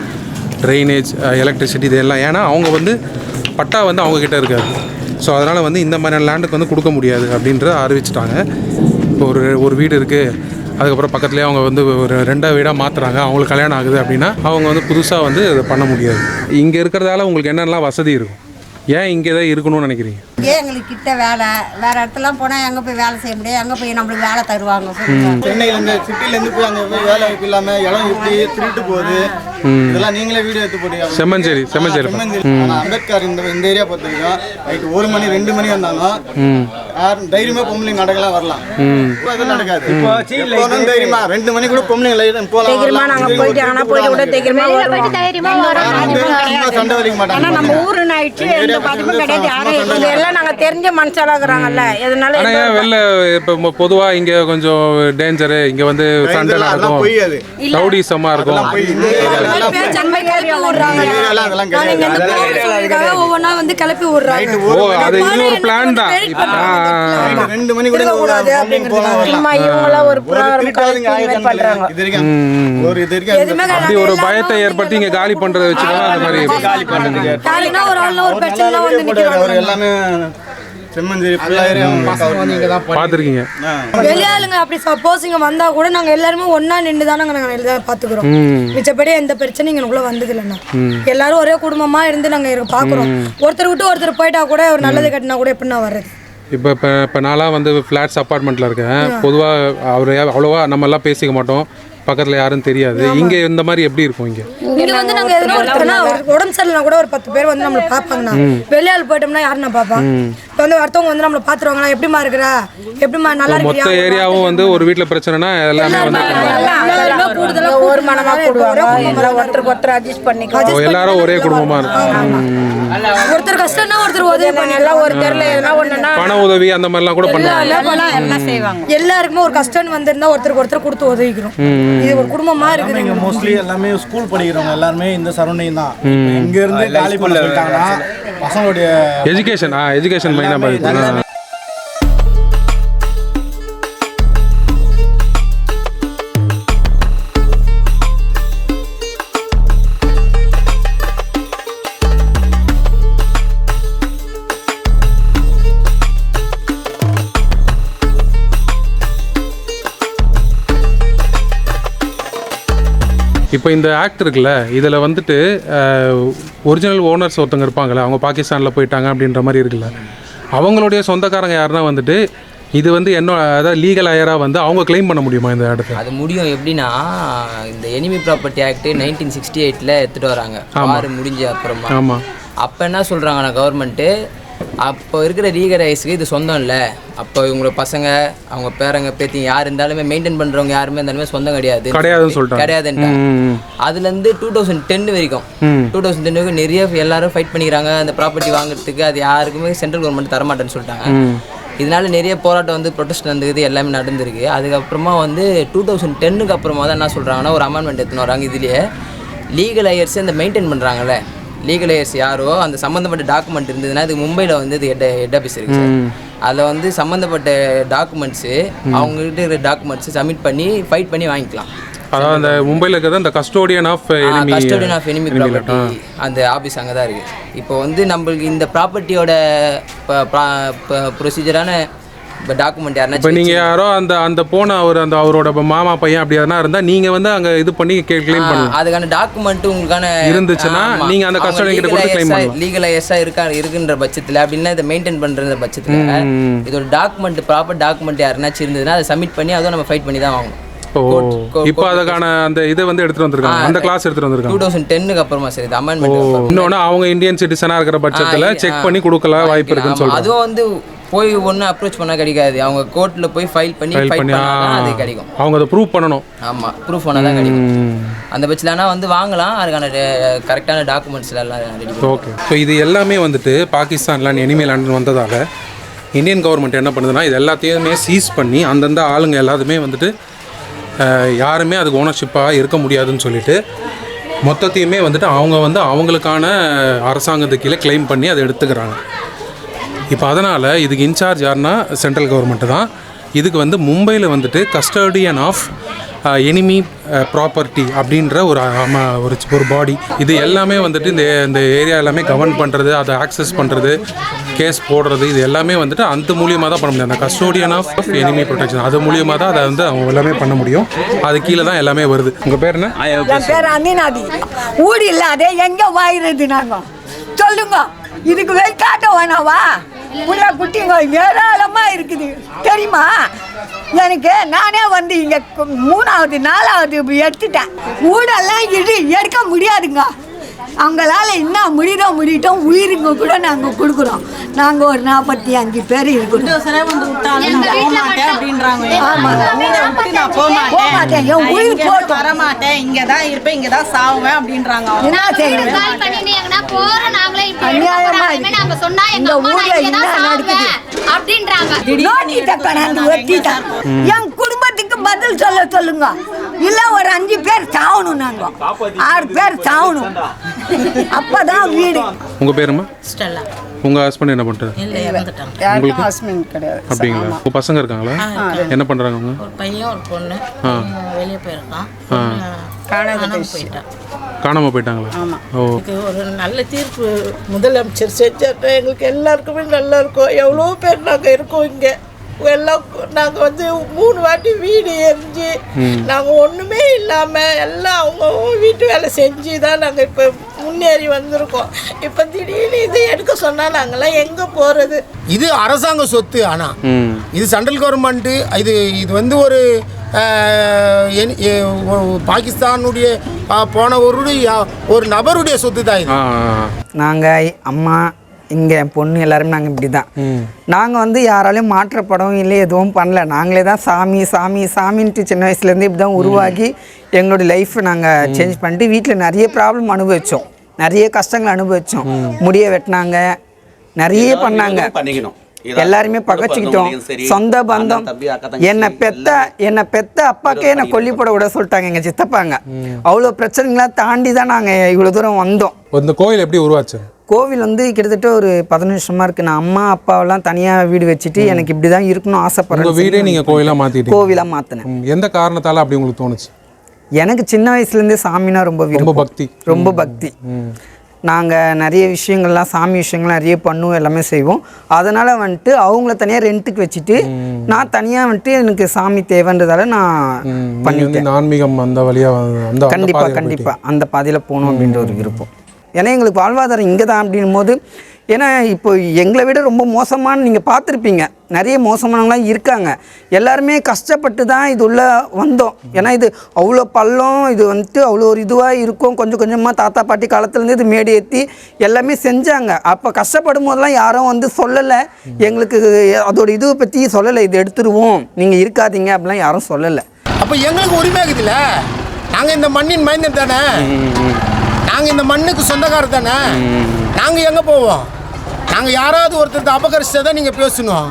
ட்ரைனேஜ், எலக்ட்ரிசிட்டி இதெல்லாம். ஏன்னா அவங்க வந்து பட்டா வந்து அவங்கக்கிட்ட இருக்காது. ஸோ அதனால் வந்து இந்த மாதிரியான லேண்டுக்கு வந்து கொடுக்க முடியாது அப்படின்ற அறிவிச்சிட்டாங்க. இப்போ ஒரு வீடு இருக்குது, அதுக்கப்புறம் பக்கத்துலேயே அவங்க வந்து ஒரு 2 வீடாக மாற்றுறாங்க, அவங்களுக்கு கல்யாணம் ஆகுது அப்படின்னா அவங்க வந்து புதுசாக வந்து அதை பண்ண முடியாது. இங்கே இருக்கிறதால உங்களுக்கு என்னென்னலாம் வசதி இருக்கும்? ஏன் இங்கே தான் இருக்கணும்னு நினைக்கிறீங்க? இங்கே எங்களுக்கு கிட்ட வேலை, வேற இடத்துலாம் போனால் எங்கே போய் வேலை செய்ய முடியாது, எங்கே போய் நம்மளுக்கு வேலை தருவாங்க. சென்னையிலேருந்து சிட்டிலேருந்து போய் அங்கே போய் வேலை வாய்ப்பு இல்லாமல் இடம் எப்படி திருட்டு போகுது, இதெல்லாம் நீங்களே வீடியோ எடுத்து போட்டீங்க. செம்மஞ்சேரி ஆனால் அம்பேத்கர் இந்த ஏரியா பொறுத்த வரைக்கும் நைட்டு 1 மணி 2 மணி வந்தாலும் யாரும் தைரியமாக பொம்பளைங்க நடக்கலாம் வரலாம். இப்போ அது நடக்காது. இப்போ தைரியமா 2 மணி கூட பொம்பளைங்க போகலாம். நாங்கள் போயிட்டு ஆனால் போயிட்டு கூட சண்டை வலிக்க மாட்டாங்க. நம்ம ஊரு நைட்டு எந்த பாதிப்பும் கிடையாது. யாரும் எல்லாம் நாங்கள் தெரிஞ்ச மனுஷாலாக இருக்கிறாங்கல்ல, எதனால ஆனால் ஏன் வெளில இப்போ பொதுவாக இங்கே கொஞ்சம் டேஞ்சரு, இங்கே வந்து சண்டை நடக்கும், ரவுடிசமாக இருக்கும். ஒவ்வொன்னா வந்து கிளப்பி விடுறாங்க. ஓ, அது இது ஒரு பிளான் தான். 2 மணி கூட கூடாது அப்படிங்கிறது இவங்களாம் ஒரு பண்றாங்க. அப்படி ஒரு பயத்தை ஏற்படுத்தி இங்கே காலி பண்ணுறத வச்சுக்கலாம். அந்த மாதிரி காலி பண்ணுறதுக்கு எல்லாமே செம்மஞ்சேரி பார்த்துருக்கீங்க. வெளியாளுங்க அப்படி சப்போஸ் இங்க வந்தா கூட நாங்க எல்லாருமே ஒன்னா நின்று தான் நாங்க பாத்துக்கிறோம். மிச்சப்படி எந்த பிரச்சனையும் இங்கக்குள்ள வந்தது இல்லைன்னா எல்லாரும் ஒரே குடும்பமா இருந்து நாங்க பாக்குறோம். ஒருத்தர் விட்டு ஒருத்தர் போயிட்டா கூட ஒரு நல்லது கட்டினா கூட எப்படின்னா வர்றது. இப்போ நான்லாம் வந்து ஃப்ளாட்ஸ் அப்பார்ட்மெண்ட்டில் இருக்கேன். பொதுவாக அவர் அவ்வளோவா நம்மெல்லாம் பேசிக்க மாட்டோம், பக்கத்தில் யாரும் தெரியாது. இங்கே இந்த மாதிரி எப்படி இருக்கும்? இங்கே வந்து நாங்கள் எதுனா ஒருத்தர்னா உடம்பு சரியில்லைனா கூட ஒரு 10 பேர் வந்து நம்மளை பார்ப்பாங்கண்ணா. வெளியாள் போயிட்டோம்னா யாருன்னா பார்ப்பா? இப்போ வந்து அடுத்தவங்க வந்து நம்மளை பார்த்துருவாங்களா, எப்படிமா இருக்கிறா, எப்படிமா நல்லா இருக்கு. மொத்த ஏரியாவும் வந்து ஒரு வீட்டில் பிரச்சனைனா எல்லாமே வந்து ஒரு மனமா போடுவாங்க. ஒருத்தருக்கு ஒருத்தர் அட்ஜஸ்ட் பண்ணிக்கலாம். எல்லாரும் ஒரே குடும்பமாக இருக்கும். ஒருத்தர் கஷ்டம்னா ஒருத்தர் உதவி பண்ணி எல்லாம் ஒரு தெருல எதனா ஒண்ணுன்னா பண உதவி அந்த மாதிரிலாம் கூட பண்ணுவாங்க. எல்லாருக்குமே ஒரு கஷ்டம் வந்திருந்தா ஒருத்தருக்கு ஒருத்தர் கொடுத்து உதவிக்கிறோம். இது ஒரு குடும்பமா இருக்குது. இங்க மோஸ்ட்லி எல்லாமே ஸ்கூல் படிக்கிறவங்க எல்லாருமே இந்த சரௌண்டிங் தான். இங்க இருந்து காலி பண்ண போயிட்டாங்கன்னா பசங்களுடைய எஜுகேஷன் மைனா பாதிக்கும். இப்போ இந்த ஆக்ட் இருக்குல்ல, இதில் வந்துட்டு ஒரிஜினல் ஓனர்ஸ் ஒருத்தங்க இருப்பாங்களே, அவங்க பாகிஸ்தானில் போயிட்டாங்க அப்படின்ற மாதிரி இருக்குல்ல, அவங்களுடைய சொந்தக்காரங்க யாருன்னா வந்துட்டு இது வந்து அதாவது லீகல் ஹையராக வந்து அவங்க கிளைம் பண்ண முடியுமா இந்த இடத்துல? அது முடியும். எப்படின்னா இந்த எனிமி ப்ராப்பர்ட்டி ஆக்ட் 1968 எடுத்துகிட்டு வராங்க. ஆறு முடிஞ்ச அப்புறமா. ஆமாம். அப்போ என்ன சொல்கிறாங்கன்னா கவர்மெண்ட்டு, அப்போ இருக்கிற லீகல் ரைஸ்க்கு இது சொந்தம் இல்லை. அப்போ இவங்களோட பசங்க, அவங்க பேரங்க பேத்தி யார் இருந்தாலுமே மெயின்டைன் பண்ணுறவங்க யாருமே இருந்தாலுமே சொந்தம் கிடையாதுன்னு சொல்லிட்டாங்க. அதுலேருந்து 2010 வரைக்கும் 2010 வரைக்கும் நிறைய எல்லாரும் ஃபைட் பண்ணிக்கிறாங்க அந்த ப்ராப்பர்ட்டி வாங்குறதுக்கு. அது யாருக்குமே சென்ட்ரல் கவர்மெண்ட் தரமாட்டேன்னு சொல்லிட்டாங்க. இதனால நிறைய போராட்டம் வந்து ப்ரொடெஸ்ட் நடந்துக்குது, எல்லாமே நடந்திருக்கு. அதுக்கப்புறமா வந்து 2010க்கு அப்புறமா தான் என்ன சொல்கிறாங்கன்னா ஒரு அமெண்ட்மெண்ட் எடுத்துன்னு வராங்க. இதுலேயே லீகல் ஹையர்ஸ் இந்த மெயின்டைன் பண்ணுறாங்கல்ல, லீகல் ஹையர்ஸ் யாரோ அந்த சம்மந்தப்பட்ட டாக்குமெண்ட் இருந்ததுன்னா அது மும்பையில் வந்து இது ஹெட் ஆஃபீஸ் இருக்குது சார். அதில் வந்து சம்மந்தப்பட்ட டாக்குமெண்ட்ஸு அவங்ககிட்ட இருக்கிற டாக்குமெண்ட்ஸு சப்மிட் பண்ணி ஃபைட் பண்ணி வாங்கிக்கலாம். அதாவது அந்த மும்பையில் இருக்கிறது அந்த கஸ்டோடியன் ஆஃப் எனிமி ப்ராப்பர்ட்டி அந்த ஆஃபீஸ் அங்கே தான் இருக்குது. இப்போ வந்து நம்மளுக்கு இந்த ப்ராப்பர்ட்டியோட ப்ரொசீஜரான இப்போ டாக்குமெண்ட் யாருன்னா இப்போ நீங்கள் யாரோ அந்த போன அவரோட மாமா பையன் அப்படி எதனா இருந்தால் நீங்கள் வந்து அங்கே இது பண்ணி கிளைம் பண்ணலாம். அதுக்கான டாக்குமெண்ட் உங்களுக்கான இருந்துச்சுன்னா நீங்கள் அந்த கஸ்டடி கிட்ட கொடுத்து கிளைம் பண்ணலாம். லீகல் ஹையர்ஸாக இருக்குன்ற பட்சத்தில் அப்படின்னா இதை மெயின்டைன் பண்ணுற பட்சத்தில் இதோட டாக்குமெண்ட் ப்ராப்பர் டாக்குமெண்ட் யாருனாச்சும் இருந்ததுன்னா அதை சப்மிட் பண்ணி அதுவும் நம்ம ஃபைட் பண்ணி தான் வாங்கணும். இப்போ அதுக்கான அந்த இதை வந்து எடுத்துட்டு வந்திருக்காங்க, அந்த கிளாஸ் எடுத்துட்டு வந்திருக்காங்க 2010க்கு அப்புறமா. சரி, அமெண்ட்மெண்ட். இன்னொன்று அவங்க இந்தியன் சிட்டிசனா இருக்கிற பட்சத்தில் செக் பண்ணி கொடுக்கல வாய்ப்பு இருக்குன்னு சொல்றாங்க. அதுவும் வந்து போய் ஒன்று அப்ரோச் பண்ணால் கிடைக்காது. அவங்க கோர்ட்டில் போய் ஃபைல் பண்ணி அது கிடைக்கும். அவங்க அதை ப்ரூவ் பண்ணணும். ஆமாம், ப்ரூஃப் பண்ணால் தான் கிடைக்கும். அந்த பட்சத்தில் ஆனால் வந்து வாங்கலாம். அதுக்கான கரெக்டான டாக்குமெண்ட்ஸ்ல எல்லாம் ரெடி. ஓகே. ஸோ இது எல்லாமே வந்துட்டு பாகிஸ்தான்ல எனிமி லேண்ட் வந்ததால் இந்தியன் கவர்மெண்ட் என்ன பண்ணுதுன்னா இது எல்லாத்தையுமே சீஸ் பண்ணி அந்தந்த ஆளுங்க எல்லாத்துமே வந்துட்டு யாருமே அதுக்கு ஓனர்ஷிப்பாக இருக்க முடியாதுன்னு சொல்லிட்டு மொத்தத்தையுமே வந்துட்டு அவங்க வந்து அவங்களுக்கான அரசாங்கத்துக்கு கீழே கிளைம் பண்ணி அதை எடுத்துக்கிறாங்க. இப்போ அதனால் இதுக்கு இன்சார்ஜ் யாருன்னா சென்ட்ரல் கவர்மெண்ட்டு தான். இதுக்கு வந்து மும்பையில் வந்துட்டு கஸ்டடியன் ஆஃப் எனிமி ப்ராப்பர்ட்டி அப்படின்ற ஒரு பாடி. இது எல்லாமே வந்துட்டு இந்த ஏரியா எல்லாமே கவர்ன் பண்ணுறது, அதை ஆக்சஸ் பண்ணுறது, கேஸ் போடுறது, இது எல்லாமே வந்துட்டு அந்த மூலியமாக தான் பண்ண முடியும். அந்த கஸ்டோடியன் ஆஃப் எனிமி ப்ரொடெக்ஷன் அது மூலியமாக தான் அதை வந்து அவங்க எல்லாமே பண்ண முடியும். அது கீழே தான் எல்லாமே வருது. உங்கள் பேர் என்ன? என் பேர் அனிநாதி. ஊடி இல்லை, அதே எங்கே வாயிறது நாங்கள் சொல்லுங்க. இதுக்கு வெயிட்டாட்ட வேணாவா? புள்ள குட்டிங்க ஏராளமாக இருக்குது தெரியுமா எனக்கு. நானே வந்து இங்கே 3வது 4வது எடுத்துட்டேன். ஊடெல்லாம் எடுக்க முடியாதுங்க. அவங்களால என்ன முடியட்டும். உயிருக்கு கூட நாங்கள் கொடுக்குறோம். நாங்கள் ஒரு 45 பேர் இருக்கிறோம். என் உயிர் போட்டு வரமாட்டேன், இங்கே தான் இருப்பேன், இங்கே தான் சாவுவேன் அப்படின்றாங்க. என்ன செய்யறது? இந்த ஊர்ல என்ன நடக்குது? என் குடும்பத்துக்கு பதில் சொல்லுங்க. இல்ல ஒரு 5 பேர் சாவணும், நாங்க 6 பேர் சாவணும். அப்பதான் வீடு. உங்க பேருமா? ஸ்டெல்லா. உங்க ஹஸ்பண்ட் என்ன பண்றாரு? யாருக்கும் ஹஸ்பண்ட் கிடையாது. அப்படிங்களா? உங்க பசங்க இருக்காங்களா? என்ன பண்றாங்க அவங்க? ஒரு பையன் ஒரு பொண்ணு வெளியே போயிருக்கான். காணாம போயிட்டாங்களா? ஓ. ஒரு நல்ல தீர்ப்பு முதலமைச்சர் செஞ்சாட்டா எங்களுக்கு எல்லாருக்குமே நல்லா இருக்கும். எவ்வளோ பேர் நாங்கள் இருக்கோம் இங்கே. எல்லாம் நாங்கள் வந்து 3 வாட்டி வீடு எரிஞ்சு நாங்கள் ஒன்றுமே இல்லாமல் எல்லாம் அவங்க வீட்டு வேலை செஞ்சு தான் நாங்கள் இப்போ முன்னேறி வந்திருக்கோம். இப்போ திடீர்னு இது எடுக்க சொன்னால் நாங்கள்லாம் எங்கே போகிறது? இது அரசாங்க சொத்து. ஆனால் இது சென்ட்ரல் கவர்மெண்ட்டு. இது வந்து ஒரு பாகிஸ்தானுடைய போன ஒரு நபருடைய சொத்து தான் இது. நாங்கள் அம்மா இங்கே என் பொண்ணு எல்லாருமே நாங்கள் இப்படி தான். நாங்கள் வந்து யாராலையும் மாற்றப்படவும் இல்லை, எதுவும் பண்ணல. நாங்களே தான் சாமின்ட்டு சின்ன வயசுலேருந்து இப்படி தான் உருவாகி எங்களுடைய லைஃப்பை நாங்கள் சேஞ்ச் பண்ணிட்டு வீட்டில் நிறைய ப்ராப்ளம் அனுபவித்தோம், நிறைய கஷ்டங்கள் அனுபவித்தோம். முடிய வெட்டினாங்க, நிறைய பண்ணாங்க. எல்லாருமே பகச்சிக்கிட்டோம். சொந்த பந்தம் என்னை பெத்த அப்பாக்கே என்னை கொல்லி போட விட சொல்லிட்டாங்க எங்கள் சித்தப்பாங்க. அவ்வளோ பிரச்சனைகளாம் தாண்டி தான் நாங்கள் இவ்வளோ தூரம் வந்தோம். இந்த கோயில் எப்படி உருவாச்சு? கோவில் வந்து கிட்டத்தட்ட ஒரு 15 வருஷமா இருக்கு. நான் அம்மா அப்பாவெல்லாம் தனியாக வீடு வச்சுட்டு எனக்கு இப்படி தான் இருக்கணும் ஆசைப்படுறேன். வீடே நீங்கள் கோவிலாக மாற்றிட்டு? கோவிலாக மாற்றினேன். எந்த காரணத்தால் அப்படி உங்களுக்கு தோணுச்சு? எனக்கு சின்ன வயசுலேருந்தே சாமினா ரொம்ப பக்தி. ரொம்ப பக்தி. நாங்கள் நிறைய விஷயங்கள்லாம் சாமி விஷயங்கள்லாம் நிறைய பண்ணுவோம், எல்லாமே செய்வோம். அதனால் வந்துட்டு அவங்கள தனியாக ரெண்ட்டுக்கு வச்சுட்டு நான் தனியாக வந்துட்டு எனக்கு சாமி தேவைன்றதால நான் பண்ணிட்டேன். ஆன்மீகம் அந்த வழியாக கண்டிப்பாக அந்த பாதையில் போகணும் அப்படின்ற ஒரு விருப்பம். ஏன்னா எங்களுக்கு வாழ்வாதாரம் இங்கே தான் அப்படின் போது, ஏன்னா இப்போ எங்களை விட ரொம்ப மோசமான நீங்கள் பார்த்துருப்பீங்க, நிறைய மோசமானவங்களாம் இருக்காங்க. எல்லாருமே கஷ்டப்பட்டு தான் இது உள்ளே வந்தோம். ஏன்னா இது அவ்வளோ பள்ளம், இது வந்துட்டு அவ்வளோ ஒரு இதுவாக இருக்கும். கொஞ்சம் கொஞ்சமாக தாத்தா பாட்டி காலத்துலேருந்து இது மேடு ஏற்றி எல்லாமே செஞ்சாங்க. அப்போ கஷ்டப்படும் போதெல்லாம் யாரும் வந்து சொல்லலை, எங்களுக்கு அதோட இதுவை பற்றி சொல்லலை, இது எடுத்துருவோம் நீங்கள் இருக்காதீங்க அப்படிலாம் யாரும் சொல்லலை. அப்போ எங்களுக்கு உரிமை இருக்குதுல்ல, நாங்கள் இந்த மண்ணின் மைந்தன் தானே, நாங்கள் இந்த மண்ணுக்கு சொந்தக்காரர் தானே, நாங்கள் எங்கே போவோம்? நாங்கள் யாராவது ஒருத்தர் அபகரிச்சா தான் நீங்கள் பேசணும்.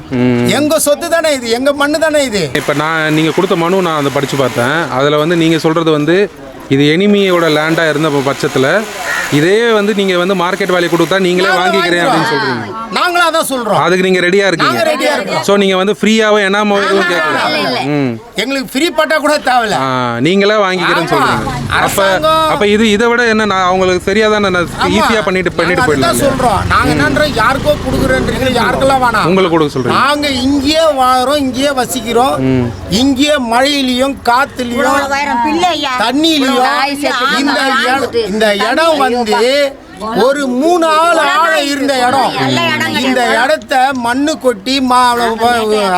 எங்கள் சொத்து தானே இது, எங்கள் மண்ணு தானே இது. இப்போ நீங்கள் கொடுத்த மனு நான் அதை படித்து பார்த்தேன். அதில் வந்து நீங்கள் சொல்கிறது வந்து இது எனிமியோட லேண்டாக இருந்த பட்சத்தில் இதே வந்து நீங்கள் வந்து மார்க்கெட் வேல்யூ கொடுத்தா நீங்களே வாங்கிக்கிறேன் அப்படின்னு சொல்கிறீங்க. நாங்களும் அதான் சொல்கிறோம். அதுக்கு நீங்கள் ரெடியாக இருக்கீங்க. ஸோ நீங்கள் வந்து ஃப்ரீயாகவே என்னாமோ எதுவும் கேட்கல. எங்களுக்கு ஃப்ரீ பட்டா கூட தேவையில்ல, நீங்களே வாங்கிக்கிறேன்னு சொல்கிறீங்க. அப்போ இதை விட என்ன, நான் அவங்களுக்கு சரியாக தான் நான் ஈஸியாக பண்ணிட்டு போயிடலாம் சொல்கிறோம். நாங்கள் என்னன்றோம், யாருக்கோ கொடுக்குறேன்றீங்க, யாருக்கெல்லாம் வேணாம், உங்களுக்கு கொடுக்க சொல்கிறீங்க. நாங்கள் இங்கேயே வாழ்கிறோம், இங்கேயே வசிக்கிறோம், இங்கேயே மழையிலையும் காற்றுலையும் தண்ணியிலையும் இந்த இடம் வந்து ஒரு 3 ஆள் ஆழம் இருந்த இடம். இந்த இடத்த மண்ணு கொட்டி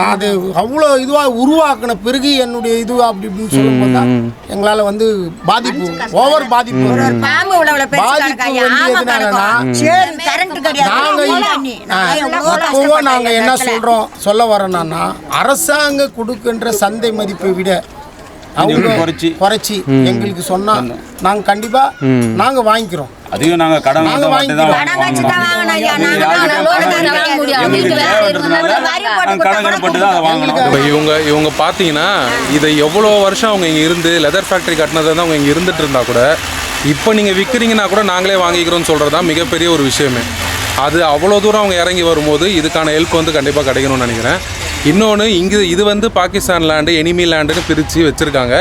அது அவ்வளோ இதுவாக உருவாக்கின பிறகு என்னுடைய இது அப்படி இப்படின்னு சொல்லும்போது தான் எங்களால் வந்து பாதிப்பு, ஓவர் பாதிப்பு நாங்கள் என்ன சொல்கிறோம் சொல்ல வரோன்னா, அரசாங்கம் கொடுக்கின்ற சந்தை மதிப்பை விட அவங்க குறைச்சி எங்களுக்கு சொன்னா நாங்கள் கண்டிப்பாக நாங்கள் வாங்கிக்கிறோம். அதையும் நாங்கள் கடன் இவங்க பார்த்தீங்கன்னா இதை எவ்வளோ வருஷம் அவங்க இங்கே இருந்து லெதர் ஃபேக்ட்ரி கட்டினதை தான் அவங்க இங்கே இருந்துட்டு இருந்தா கூட இப்போ நீங்கள் விற்கிறீங்கன்னா கூட நாங்களே வாங்கிக்கிறோம்னு சொல்கிறது தான் மிகப்பெரிய ஒரு விஷயமே. அது அவ்வளோ தூரம் அவங்க இறங்கி வரும்போது இதுக்கான ஹெல்ப் வந்து கண்டிப்பாக கிடைக்கணும்னு நினைக்கிறேன். இன்னொன்று இது வந்து பாகிஸ்தான் லேண்டு, எனிமி லேண்டுன்னு பிரித்து வச்சுருக்காங்க.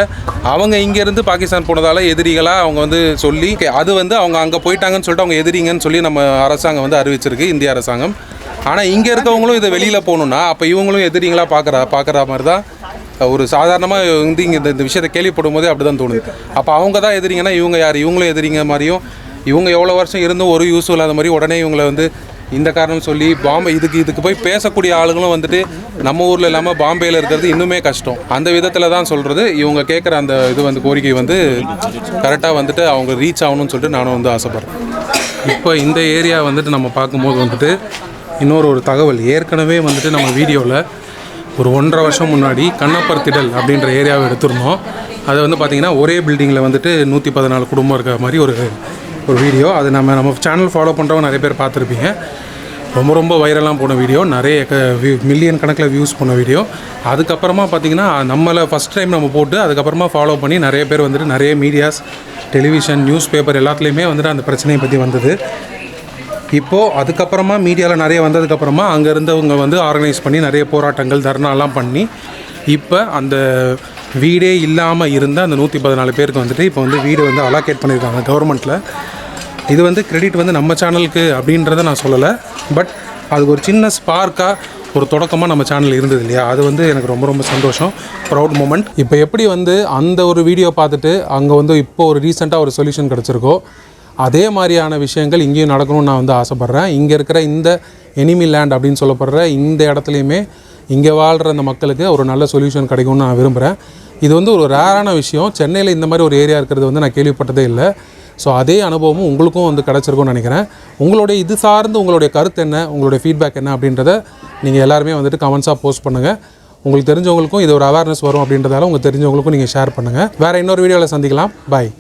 அவங்க இங்கேருந்து பாகிஸ்தான் போனதால் எதிரிகளாக அவங்க வந்து சொல்லி அது வந்து அவங்க அங்கே போயிட்டாங்கன்னு சொல்லிட்டு அவங்க எதிரிங்கன்னு சொல்லி நம்ம அரசாங்கம் வந்து அறிவிச்சிருக்கு, இந்திய அரசாங்கம். ஆனால் இங்கே இருக்கவங்களும் இதை வெளியில் போகணுன்னா அப்போ இவங்களும் எதிரிங்களாக பார்க்குற மாதிரி தான் ஒரு சாதாரணமாக வந்து இங்கே இந்த விஷயத்தை கேள்விப்படும் போதே அப்படி தான் தோணுது. அப்போ அவங்க தான் எதிரிங்கன்னா இவங்க யார்? இவங்களும் எதிரிங்க மாதிரியும், இவங்க எவ்வளோ வருஷம் இருந்தும் ஒரு யூஸும் இல்லாத மாதிரி உடனே இவங்களை வந்து இந்த காரணம் சொல்லி பாம்பே இதுக்கு போய் பேசக்கூடிய ஆளுங்களும் வந்துட்டு நம்ம ஊரில் இல்லாமல் பாம்பேயில் இருக்கிறது இன்னுமே கஷ்டம். அந்த விதத்தில் தான் சொல்கிறது, இவங்க கேட்குற அந்த இது வந்து கோரிக்கை வந்து கரெக்டாக வந்துட்டு அவங்க ரீச் ஆகணும்னு சொல்லிட்டு நானும் வந்து ஆசைப்பட்றேன். இப்போ இந்த ஏரியா வந்துட்டு நம்ம பார்க்கும்போது வந்துட்டு இன்னொரு தகவல், ஏற்கனவே வந்துட்டு நம்ம வீடியோவில் ஒரு 1.5 வருஷம் முன்னாடி கண்ணப்பர் திடல் அப்படின்ற ஏரியாவை எடுத்திருந்தோம். அது வந்து பார்த்திங்கன்னா ஒரே பில்டிங்கில் வந்துட்டு 114 குடும்பம் இருக்கிற மாதிரி ஒரு வீடியோ. அது நம்ம சேனல் ஃபாலோ பண்ணுறவங்க நிறைய பேர் பார்த்துருப்பீங்க. ரொம்ப வைரலாக போன வீடியோ, நிறைய மில்லியன் கணக்கில் வியூஸ் போன வீடியோ. அதுக்கப்புறமா பார்த்திங்கன்னா நம்மளை ஃபஸ்ட் டைம் நம்ம போட்டு அதுக்கப்புறமா ஃபாலோ பண்ணி நிறைய பேர் வந்துட்டு நிறைய மீடியாஸ், டெலிவிஷன், நியூஸ் பேப்பர் எல்லாத்துலேயுமே வந்துட்டு அந்த பிரச்சனையை பற்றி வந்தது. இப்போது அதுக்கப்புறமா மீடியாவில் நிறைய வந்ததுக்கப்புறமா அங்கே இருந்தவங்க வந்து ஆர்கனைஸ் பண்ணி நிறைய போராட்டங்கள், தர்ணாலாம் பண்ணி இப்போ அந்த வீடே இல்லாமல் இருந்த அந்த 114 பேருக்கு வந்துட்டு இப்போ வந்து வீடு வந்து அலோகேட் பண்ணியிருக்காங்க கவர்மெண்ட்டில். இது வந்து கிரெடிட் வந்து நம்ம சேனலுக்கு அப்படின்றத நான் சொல்லலை, பட் அதுக்கு ஒரு சின்ன ஸ்பார்க்காக ஒரு தொடக்கமாக நம்ம சேனல் இருந்தது இல்லையா, அது வந்து எனக்கு ரொம்ப சந்தோஷம், ப்ரௌட் மூமெண்ட். இப்போ எப்படி வந்து அந்த ஒரு வீடியோ பார்த்துட்டு அங்கே வந்து இப்போ ஒரு ரீசெண்டாக ஒரு சொல்யூஷன் கிடச்சிருக்கோ, அதே மாதிரியான விஷயங்கள் இங்கேயும் நடக்கணும்னு நான் வந்து ஆசைப்பட்றேன். இங்கே இருக்கிற இந்த எனிமி லேண்ட் அப்படின்னு சொல்லப்படுற இந்த இடத்துலையுமே இங்கே வாழ்கிற அந்த மக்களுக்கு ஒரு நல்ல சொல்யூஷன் கிடைக்கும்னு நான் விரும்புகிறேன். இது வந்து ஒரு ரேரான விஷயம். சென்னையில் இந்த மாதிரி ஒரு ஏரியா இருக்கிறது வந்து நான் கேள்விப்பட்டதே இல்லை. ஸோ அதே அனுபவமும் உங்களுக்கும் வந்து கிடச்சிருக்கும்னு நினைக்கிறேன். உங்களுடைய இது சார்ந்து உங்களுடைய கருத்து என்ன, உங்களுடைய ஃபீட்பேக் என்ன அப்படின்றத நீங்கள் எல்லாருமே வந்துட்டு கமெண்ட்ஸாக போஸ்ட் பண்ணுங்கள். உங்களுக்கு தெரிஞ்சவங்களுக்கும் இது ஒரு அவேர்னஸ் வரும் அப்படின்றதால உங்களுக்கு தெரிஞ்சவங்களுக்கும் நீங்கள் ஷேர் பண்ணுங்கள். வேறு இன்னொரு வீடியோவில் சந்திக்கலாம். பாய்.